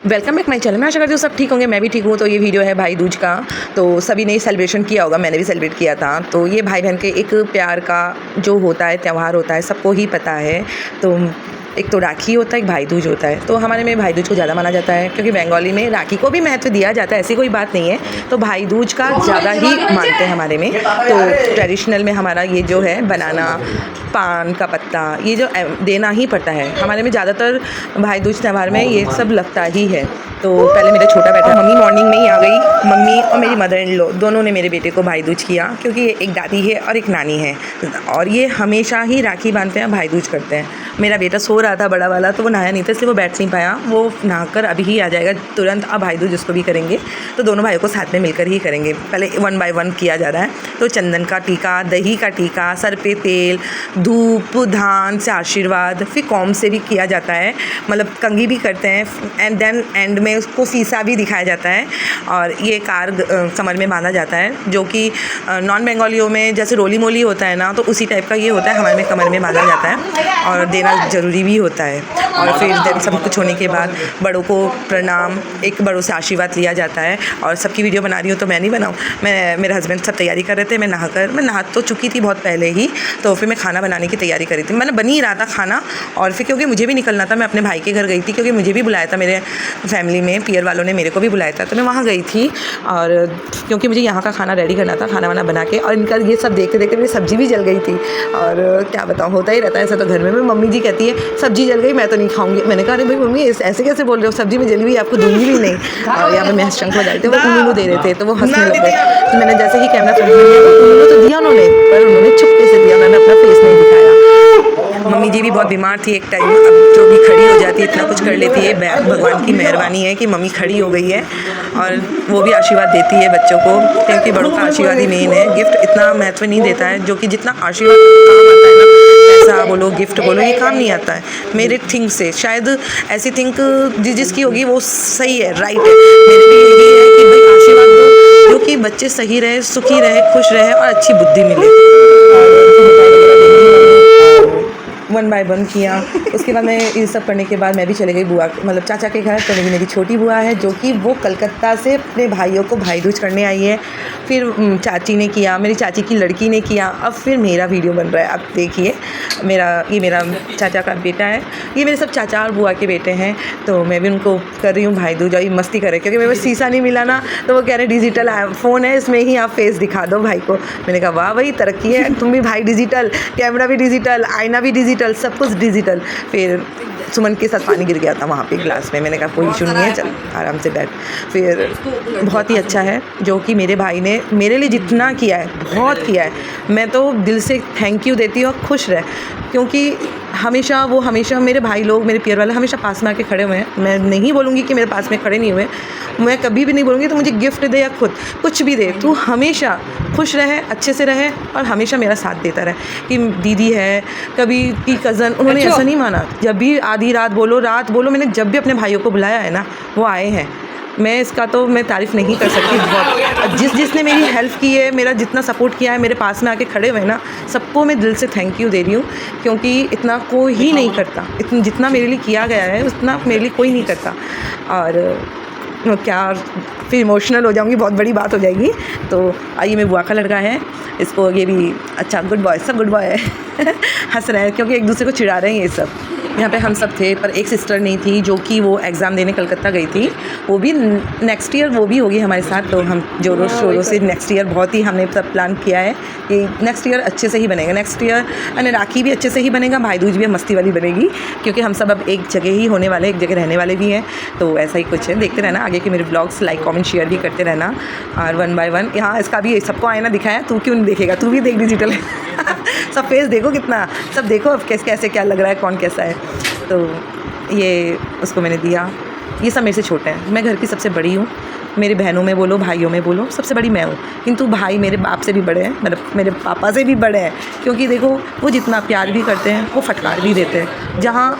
Welcome back my channel. मैं आशा करती हूँ सब ठीक होंगे, मैं भी ठीक हूँ। तो ये वीडियो है भाई दूज का। तो सभी ने सेलिब्रेशन किया होगा, मैंने भी सेलिब्रेट किया था। तो ये भाई बहन के एक प्यार का जो होता है त्यौहार होता है, सबको ही पता है। तो एक तो राखी होता है, एक भाई दूज होता है। तो हमारे में भाई दूज को ज़्यादा माना जाता है, क्योंकि बंगाली में राखी को भी महत्व दिया जाता है, ऐसी कोई बात नहीं है। तो भाई दूज का ज़्यादा ही मानते हैं हमारे में। तो ट्रेडिशनल में हमारा ये जो है बनाना, पान का पत्ता, ये जो देना ही पड़ता है हमारे में। ज़्यादातर भाई दूज त्यौहार में ये सब लगता ही है। तो पहले मेरा छोटा बेटा, मम्मी मॉर्निंग में ही आ गई। मम्मी और मेरी मदर इन लॉ दोनों ने मेरे बेटे को भाई दूज किया, क्योंकि एक दादी है और एक नानी है, और ये हमेशा ही राखी बांधते हैं, भाई दूज करते हैं। मेरा बेटा सो रहा था बड़ा वाला, तो वो नहाया नहीं था, इसलिए वो बैठ नहीं पाया। वो नहाकर अभी ही आ जाएगा तुरंत। अब भाई दूज उसको भी करेंगे, तो दोनों भाइयों को साथ में मिलकर ही करेंगे। पहले 1 बाय 1 किया जा रहा है। तो चंदन का टीका, दही का टीका, सर पे तेल, धूप, धान से आशीर्वाद, फिर कॉम से भी किया जाता है, मतलब कंघी भी करते हैं, एंड देन एंड में उसको शीशा भी दिखाया जाता है। और ये कार कमर में बांधा जाता है, जो कि नॉन बंगालियों में जैसे रोली मोली होता है ना, तो उसी टाइप का ये होता है। हमारे में कमर में बांधा जाता है और देना ज़रूरी भी होता है। और फिर देन सब कुछ होने के बाद बड़ों को प्रणाम, एक बड़ों से आशीर्वाद लिया जाता है। और सबकी वीडियो बना रही हूँ तो मैं नहीं बनाऊँ, मेरे हस्बैंड सब तैयारी कर रहे थे। मैं नहा तो चुकी थी बहुत पहले ही। तो फिर मैं खाना बनाने की तैयारी कर रही थी, मैंने बन ही रहा था खाना। और फिर क्योंकि मुझे भी निकलना था, मैं अपने भाई के घर गई थी, क्योंकि मुझे भी बुलाया था, मेरे फैमिली में पियर वालों ने मेरे को भी बुलाया था, तो मैं वहाँ गई थी। और क्योंकि मुझे यहाँ का खाना रेडी करना था, खाना वाना बना के। और इनका ये सब देखते देखते मेरी सब्ज़ी भी जल गई थी। और क्या बताऊँ, होता ही रहता है ऐसा तो घर में। मम्मी जी कहती है सब्ज़ी जल गई, मैं तो नहीं खाऊंगी। मैंने कहा अरे भाई मम्मी ऐसे कैसे बोल रहे हो, सब्ज़ी में जली हुई आपको दूंगी भी नहीं। और यहाँ पे मैं शंख बजाए थे, वो उन्होंने दे रहे थे, तो वो हंसने लग गए। तो मैंने जैसे ही कैमरा फ्रंट में लिया, तो उन्होंने तो दिया उन्होंने, पर उन्होंने छुपके से दिया, मैंने अपना फेस नहीं दिखाया। मम्मी जी भी बहुत बीमार थी एक टाइम, अब जो भी खड़ी हो जाती है, इतना कुछ कर लेती है। भगवान की मेहरबानी है कि मम्मी खड़ी हो गई है, और वो भी आशीर्वाद देती है बच्चों को, क्योंकि बड़ों का आशीर्वाद ही मेन है। गिफ्ट इतना महत्व नहीं देता है, जो कि जितना आशीर्वाद काम आता है ना, पैसा बोलो, गिफ्ट बोलो, ये काम नहीं आता है मेरे थिंक से। शायद ऐसी थिंक जिसकी होगी वो सही है, राइट है। मेरे भी यही है कि भाई आशीर्वाद दो, जो कि बच्चे सही रहे, सुखी रहे, खुश रहे और अच्छी बुद्धि मिले। और 1 बाय 1 किया। उसके बाद मैं ये सब करने के बाद मैं भी चले गई बुआ, मतलब चाचा के घर। तो मेरी छोटी बुआ है, जो कि वो कलकत्ता से अपने भाइयों को भाई दूज करने आई है। फिर चाची ने किया, मेरी चाची की लड़की ने किया। अब फिर मेरा वीडियो बन रहा है, अब देखिए। ये मेरा चाचा का बेटा है, ये मेरे सब चाचा और बुआ के बेटे हैं। तो मैं भी उनको कर रही हूँ भाई दूज, और ये मस्ती करे, क्योंकि मेरे पास शीशा नहीं मिला ना। तो वो कह रहे डिजिटल फ़ोन है, इसमें ही आप फेस दिखा दो भाई को। मैंने कहा वाह भाई तरक्की है, तुम भी भाई डिजिटल, कैमरा भी डिजिटल, आईना भी डिजिटल, सब कुछ डिजिटल। फिर सुमन के साथ पानी गिर गया था वहाँ पे ग्लास में, मैंने कहा कोई इशू नहीं है, चल आराम से बैठ। फिर बहुत ही अच्छा है, जो कि मेरे भाई ने मेरे लिए जितना किया है, बहुत किया है। मैं तो दिल से थैंक यू देती हूँ, और खुश रहे, क्योंकि हमेशा मेरे भाई लोग, मेरे पियर वाले हमेशा पास में आके खड़े हुए हैं। मैं नहीं बोलूँगी कि मेरे पास में खड़े नहीं हुए, मैं कभी भी नहीं बोलूँगी तो मुझे गिफ्ट दे या खुद कुछ भी दे, तू हमेशा खुश रहे, अच्छे से रहे, और हमेशा मेरा साथ देता रहे। कि दीदी है, कभी की कज़न, उन्होंने ऐसा नहीं माना। जब भी आधी रात बोलो, मैंने जब भी अपने भाइयों को बुलाया है ना, वो आए हैं। मैं इसका तो मैं तारीफ़ नहीं कर सकती। बहुत जिसने मेरी हेल्प की है, मेरा जितना सपोर्ट किया है, मेरे पास में आके खड़े हुए ना, सबको मैं दिल से थैंक यू दे रही हूँ। क्योंकि इतना कोई ही नहीं करता, इतना जितना मेरे लिए किया गया है उतना मेरे लिए कोई नहीं करता। और क्या, फिर इमोशनल हो जाऊँगी, बहुत बड़ी बात हो जाएगी। तो आइए, मेरे बुआ का लड़का है, इसको ये भी अच्छा गुड बॉय, सब गुड बॉय है। हंस रहे हैं क्योंकि एक दूसरे को चिढ़ा रहे हैं ये सब। यहाँ पे हम सब थे, पर एक सिस्टर नहीं थी, जो कि वो एग्ज़ाम देने कलकत्ता गई थी। वो भी नेक्स्ट ईयर वो भी होगी हमारे साथ। तो हम जोरों शोरों से नेक्स्ट ईयर बहुत ही हमने सब प्लान किया है कि नेक्स्ट ईयर अच्छे से ही बनेगा। नेक्स्ट ईयर यानी राखी भी अच्छे से ही बनेगा, भाई दूज भी मस्ती वाली बनेगी, क्योंकि हम सब अब एक जगह ही होने वाले, एक जगह रहने वाले भी हैं। तो ऐसा ही कुछ है, देखते रहना आगे के मेरे ब्लॉग्स, लाइक कमेंट शेयर भी करते रहना। और 1 बाय 1 यहाँ इसका भी सबको आईना दिखाया, तू क्यों नहीं देखेगा, तू भी देख डिजिटल। सब फेस देखो कितना, सब देखो अब कैसे क्या लग रहा है, कौन कैसा है। तो ये उसको मैंने दिया। ये सब मेरे से छोटे हैं, मैं घर की सबसे बड़ी हूँ। मेरी बहनों में बोलो, भाइयों में बोलो, सबसे बड़ी मैं हूँ। किंतु भाई मेरे बाप से भी बड़े हैं, मतलब मेरे पापा से भी बड़े हैं। क्योंकि देखो, वो जितना प्यार भी करते हैं, वो फटकार भी देते हैं। जहाँ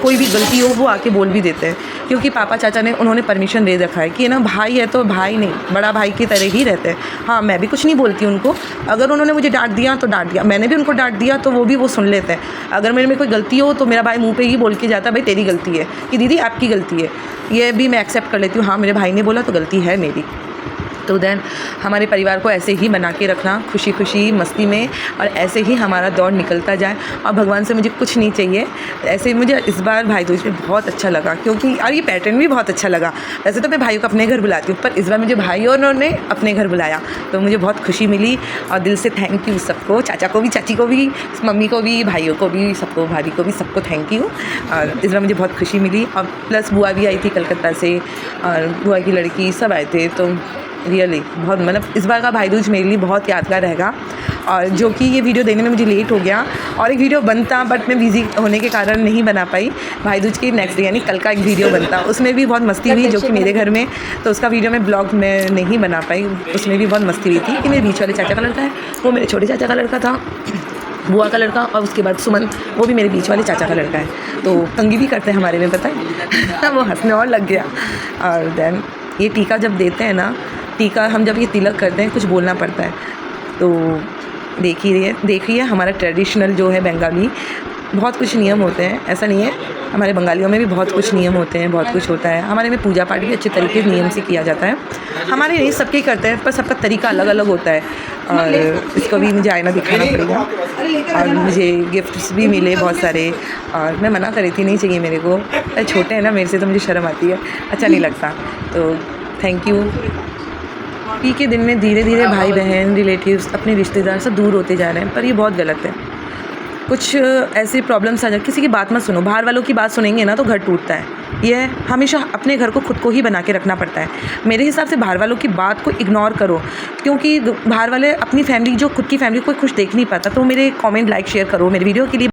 कोई भी गलती हो, वो आके बोल भी देते हैं। क्योंकि पापा चाचा ने उन्होंने परमिशन दे रखा है कि ना, भाई है तो भाई नहीं, बड़ा भाई की तरह ही रहते हैं। हाँ, मैं भी कुछ नहीं बोलती उनको। अगर उन्होंने मुझे डांट दिया तो डांट दिया, मैंने भी उनको डांट दिया तो वो सुन लेते हैं। अगर मेरे में कोई गलती हो तो मेरा भाई मुँह पे ही बोल के जाता है, भाई तेरी गलती है, कि दीदी आपकी गलती है। ये भी मैं एक्सेप्ट कर लेती हूँ, हाँ मेरे भाई ने बोला तो गलती है मेरी। तो देन हमारे परिवार को ऐसे ही बना के रखना, खुशी खुशी मस्ती में, और ऐसे ही हमारा दौर निकलता जाए। और भगवान से मुझे कुछ नहीं चाहिए। ऐसे मुझे इस बार भाई दूज में बहुत अच्छा लगा, क्योंकि और ये पैटर्न भी बहुत अच्छा लगा। वैसे तो मैं भाइयों को अपने घर बुलाती हूँ, पर इस बार मुझे भाइयों ने अपने घर बुलाया तो मुझे बहुत खुशी मिली। और दिल से थैंक यू सबको, चाचा को भी, चाची को भी, मम्मी को भी, भाइयों को भी, सबको, भाभी को भी, सबको थैंक यू। और इस बार मुझे बहुत खुशी मिली। और प्लस बुआ भी आई थी कलकत्ता से, और बुआ की लड़की सब आए थे। तो रियली बहुत, मतलब इस बार का भाई दूज मेरे लिए बहुत यादगार रहेगा। और जो कि ये वीडियो देने में मुझे लेट हो गया, और एक वीडियो बनता बट मैं बिज़ी होने के कारण नहीं बना पाई। भाई दूज के नेक्स्ट डे यानी कल का एक वीडियो बनता, उसमें भी बहुत मस्ती हुई जो कि मेरे घर में, तो उसका वीडियो मैं ब्लॉग में नहीं बना पाई। उसमें भी बहुत मस्ती हुई थी कि मेरे बीच वाले चाचा का लड़का है, वो मेरे छोटे चाचा का लड़का था, बुआ का लड़का, और उसके बाद सुमन, वो भी मेरे बीच वाले चाचा का लड़का है। तो तंगी भी करते हैं हमारे में, पता है वो हंसने और लग गया। और देन ये टीका जब देते हैं ना, टीका हम जब ये तिलक करते हैं कुछ बोलना पड़ता है। तो देखिए हमारा ट्रेडिशनल जो है बंगाली, बहुत कुछ नियम होते हैं, ऐसा नहीं है, हमारे बंगालियों में भी बहुत कुछ नियम होते हैं, बहुत कुछ होता है। हमारे में पूजा पाठ भी अच्छे तरीके से नियम से किया जाता है। हमारे नहीं, सबके ही करते हैं, पर सबका तरीका अलग अलग होता है। और इसको भी मुझे आईना दिखाना पड़ेगा। और मुझे गिफ्ट्स भी मिले बहुत सारे, और मैं मना कर रही थी नहीं चाहिए मेरे को, छोटे हैं ना मेरे से, तो मुझे शर्म आती है, अच्छा नहीं लगता। तो थैंक यू। पी के दिन में धीरे धीरे भाई बहन, रिलेटिव्स, अपने रिश्तेदार सब दूर होते जा रहे हैं, पर ये बहुत गलत है। कुछ ऐसी प्रॉब्लम्स आ जाए, किसी की बात मत सुनो, बाहर वालों की बात सुनेंगे ना तो घर टूटता है। यह हमेशा अपने घर को खुद को ही बना के रखना पड़ता है। मेरे हिसाब से बाहर वालों की बात को इग्नोर करो, क्योंकि बाहर वाले अपनी फैमिली, जो खुद की फैमिली को खुश देख नहीं पाता। तो मेरे कमेंट, लाइक, शेयर करो मेरे वीडियो के लिए।